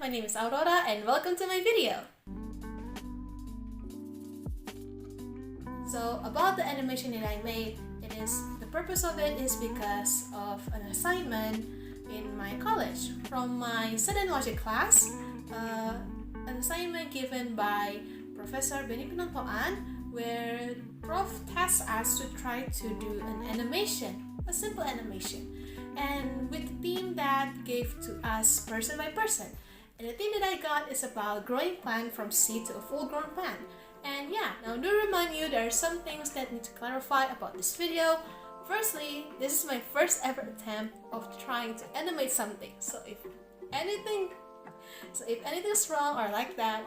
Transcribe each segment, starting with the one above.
my name is Aurora and welcome to my video. So about the animation that I made, the purpose of it is because of an assignment in my college from my sudden logic class, an assignment given by Professor Benny Penontoan, where Prof tasks us to try to do an animation, a simple animation, and with the theme that gave to us person by person. And the theme that I got is about growing plant from seed to a full-grown plant. And yeah, now to remind you, there are some things that need to clarify about this video. Firstly, this is my first ever attempt of trying to animate something. So if anything's wrong or like that,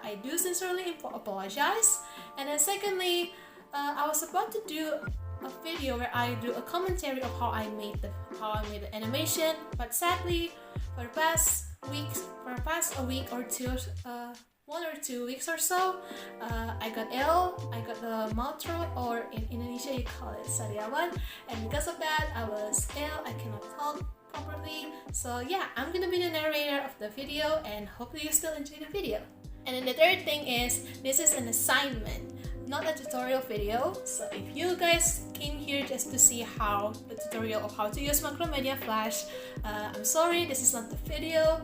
I do sincerely apologize. And then secondly, I was about to do a video where I do a commentary of how I made the animation, but sadly, for the past a week or two, 1 or 2 weeks or so, I got ill. I got the mouth throat, or in Indonesia you call it sariawan, and because of that I was ill. I cannot talk properly. So yeah, I'm gonna be the narrator of the video, and hopefully you still enjoy the video. And then the third thing is, this is an assignment, not a tutorial video. So if you guys came here just to see the tutorial of how to use Macromedia Flash, I'm sorry, this is not the video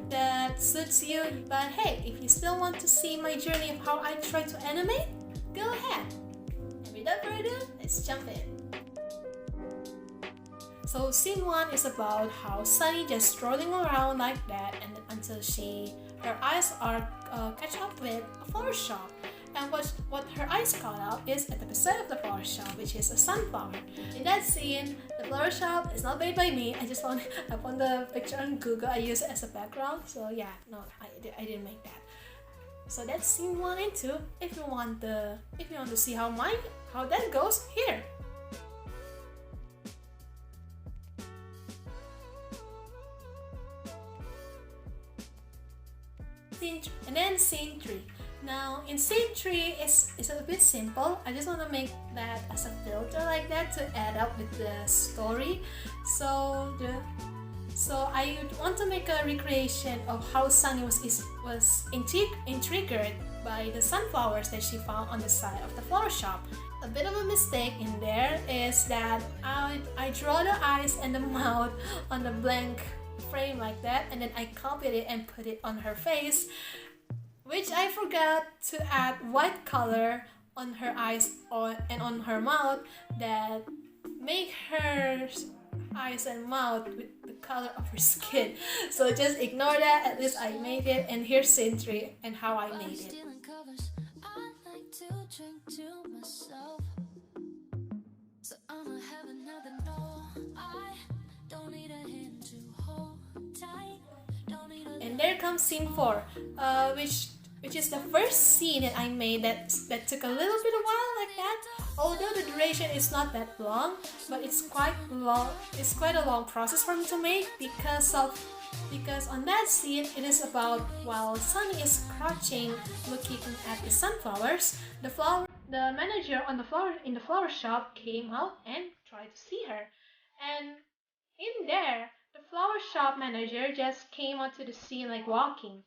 that suits you. But hey, if you still want to see my journey of how I try to animate, go ahead. And without further ado, let's jump in. So scene 1 is about how Sunny just strolling around like that, and until her eyes are catch up with a flower shop. And what her eyes caught up is at the side of the flower shop, which is a sunflower. In that scene, the flower shop is not made by me. I found the picture on Google. I use it as a background. So yeah, no, I didn't make that. So that's scene 1 and 2. If you want to see how that goes, here. And then scene 3. Now in scene 3 it's a bit simple. I just want to make that as a filter like that to add up with the story. So I want to make a recreation of how Sunny was intrigued by the sunflowers that she found on the side of the flower shop. A bit of a mistake in there is that I draw the eyes and the mouth on the blank frame like that, and then I copied it and put it on her face, which I forgot to add white color on her eyes and on her mouth that make her eyes and mouth with the color of her skin. So just ignore that, at least I made it, and here's scene 3 and how I made it. And there comes scene 4, which is the first scene that I made that took a little bit of while like that. Although the duration is not that long, but it's quite long. It's quite a long process for me to make because on that scene it is about while Sunny is crouching looking at the sunflowers, the manager in the flower shop came out and tried to see her, and in there the flower shop manager just came onto the scene like walking.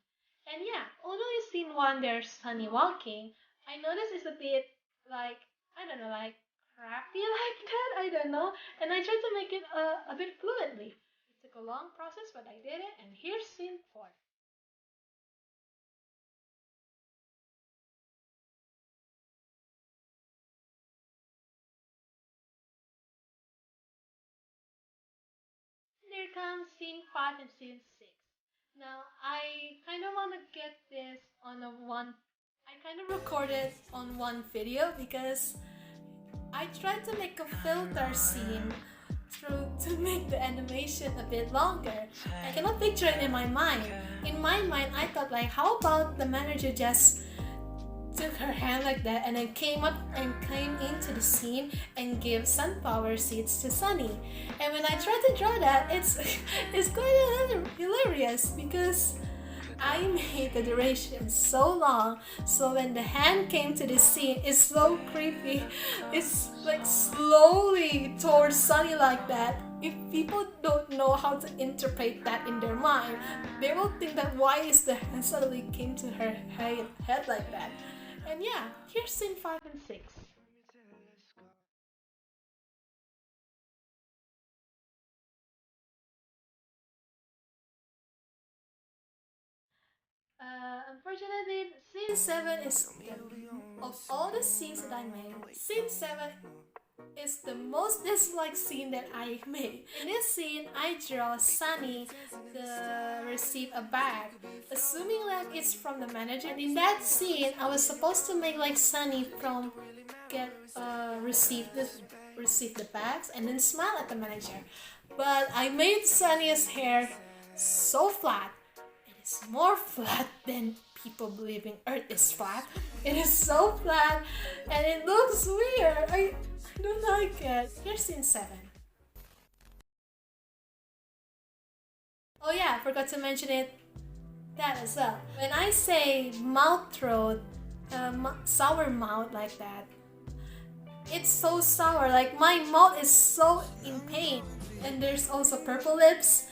And yeah, although in scene 1 there's Sunny walking, I noticed it's a bit like, I don't know, like crappy like that, I don't know. And I tried to make it a bit fluently. It took a long process, but I did it, and here's scene 4. There comes scene 5 and scene 6. Now I kind of want to get this on I kind of recorded on one video because I tried to make a filter scene to make the animation a bit longer. I cannot picture it in my mind. In my mind, I thought like, how about the manager just took her hand like that and then came into the scene and gave sunflower seeds to Sunny. And when I tried to draw that, it's quite hilarious because I made the duration so long, so when the hand came to the scene, it's so creepy. It's like slowly towards Sunny like that. if people don't know how to interpret that in their mind, they will think that why is the hand suddenly came to her head like that. And yeah, here's scene 5 and 6. Unfortunately, scene 7 is of all the scenes that I made, scene 7 is the most disliked scene that I made. In this scene, I draw Sunny to receive a bag, assuming like it's from the manager. And in that scene, I was supposed to make like Sunny from get receive the bags and then smile at the manager. But I made Sunny's hair so flat. It is more flat than people believing Earth is flat. It is so flat and it looks weird. I don't like it. Here's scene 7. Oh yeah, I forgot to mention it. That as well. When I say mouth throat, sour mouth like that, it's so sour. Like my mouth is so in pain. And there's also purple lips.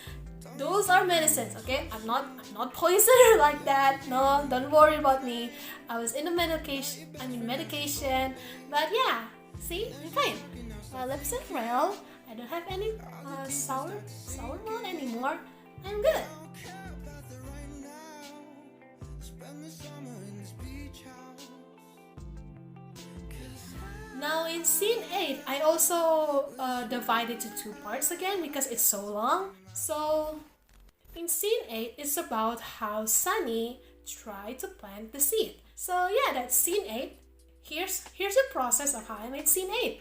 Those are medicines, okay? I'm not poisoned like that. No, don't worry about me. I was in the medication. But yeah, see, I'm fine. My lips are well. I don't have any sour mouth anymore. I'm good. Now in scene 8, I also divided to 2 parts again because it's so long. So in scene 8, it's about how Sunny tried to plant the seed. So yeah, that's scene 8. Here's the process of how I made scene 8.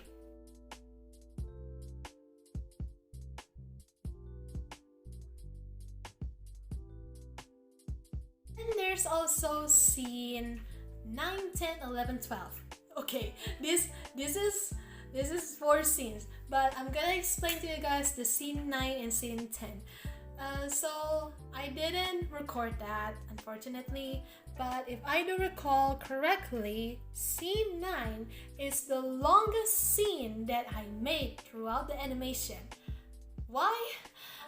And there's also scene 9, 10, 11, 12. Okay, this is 4 scenes, but I'm gonna explain to you guys the scene 9 and scene 10. So I didn't record that, unfortunately, but if I do recall correctly, scene 9 is the longest scene that I made throughout the animation. Why?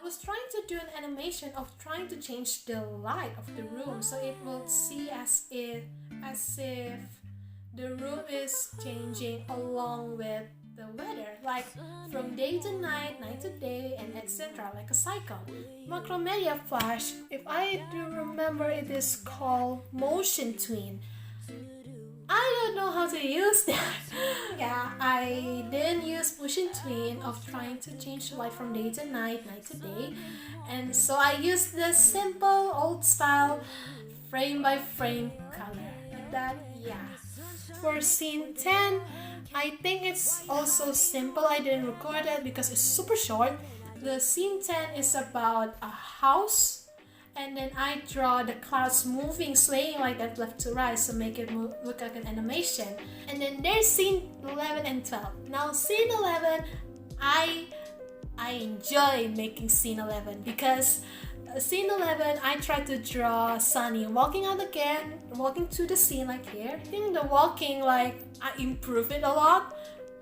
I was trying to do an animation of trying to change the light of the room so it will see as if the room is changing along with the weather, like from day to night, night to day, and etc. like a cycle. Macromedia Flash, if I do remember, it is called motion tween. I don't know how to use that. Yeah, I didn't use motion tween of trying to change the light from day to night, night to day, and so I used the simple old style frame by frame color like that. Yeah. For scene 10, I think it's also simple. I didn't record it because it's super short. The scene 10 is about a house, and then I draw the clouds moving, swaying like that left to right, so make it look like an animation. And then there's scene 11 and 12. Now scene 11, I enjoy making scene 11 because scene 11, I tried to draw Sunny walking out again, walking to the scene like here. I think the walking, like, I improved it a lot.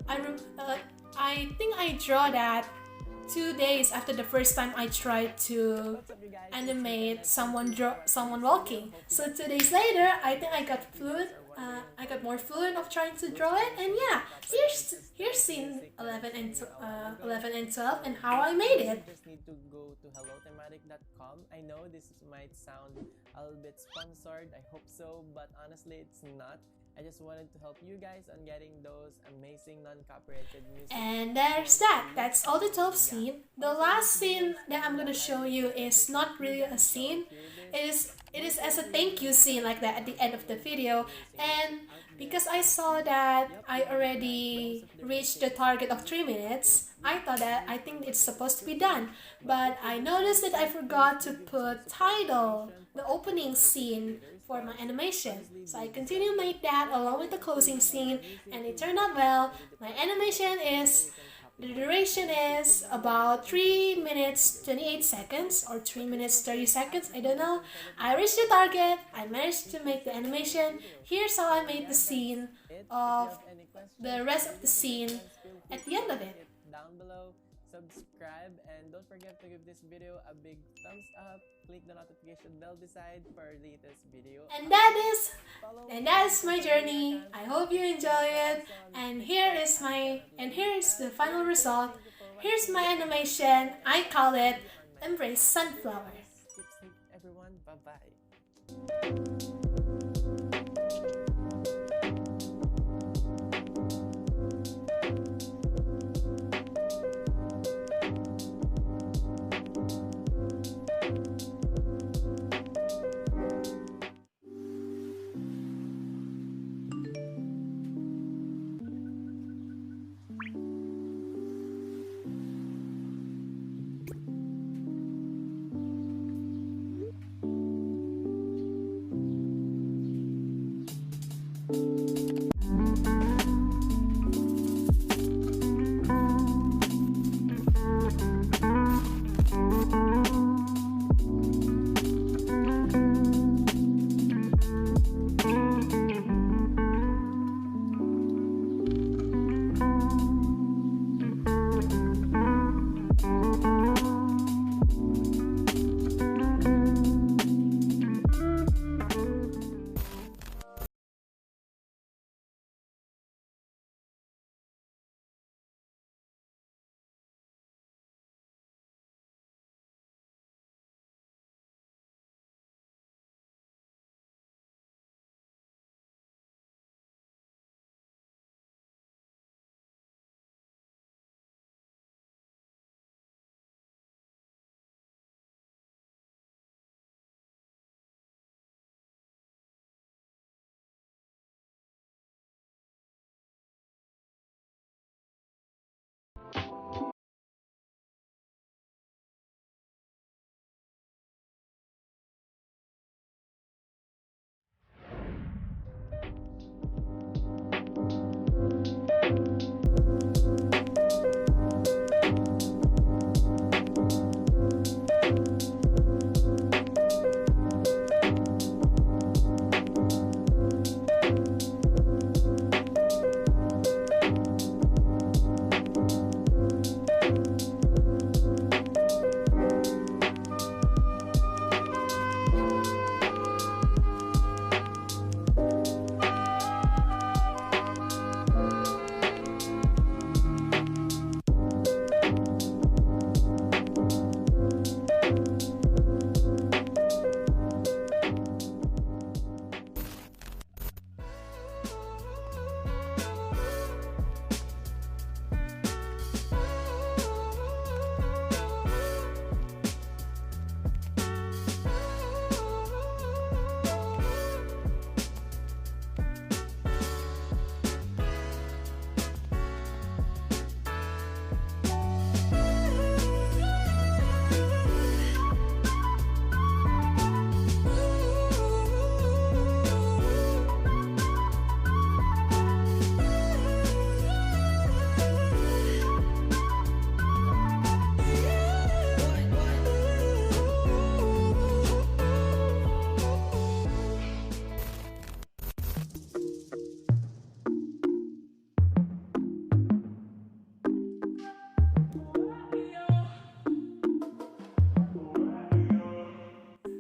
I think I draw that 2 days after the first time I tried to animate someone walking. So 2 days later, I think I got fluid. I got more fluent of trying to draw it, and yeah, here's scene 11 and 12 and how I made it. Just need to go to hellothematic.com. I know this might sound a little bit sponsored. I hope so, but honestly, it's not. I just wanted to help you guys on getting those amazing non-copyrighted music. And there's that. That's all the 12 scene. The last scene that I'm gonna show you is not really a scene. It is as a thank you scene like that at the end of the video. And because I saw that I already reached the target of 3 minutes, I think it's supposed to be done. But I noticed that I forgot to put title, the opening scene for my animation. So I continue to make that along with the closing scene, and it turned out well. My animation is, the duration is about 3 minutes 28 seconds or 3 minutes 30 seconds, I don't know. I reached the target, I managed to make the animation. Here's how I made the scene of the rest of the scene at the end of it. Down below. So subscribe, and don't forget to give this video a big thumbs up. Click the notification bell beside for our latest video. And that is Follow my journey. I hope you enjoy it. And here is the final result. Here's my animation. I call it Embrace Sunflower. Keep safe, everyone. Bye-bye.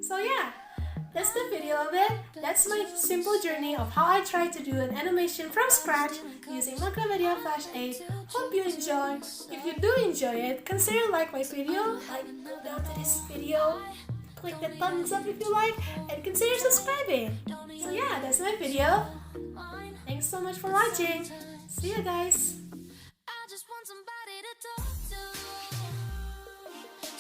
So yeah, that's the video of it. That's my simple journey of how I try to do an animation from scratch using Macromedia Flash 8. Hope you enjoy. If you do enjoy it, consider like my video, like down to this video, click the thumbs up if you like, and consider subscribing. So yeah, that's my video. Thanks so much for watching. See you guys.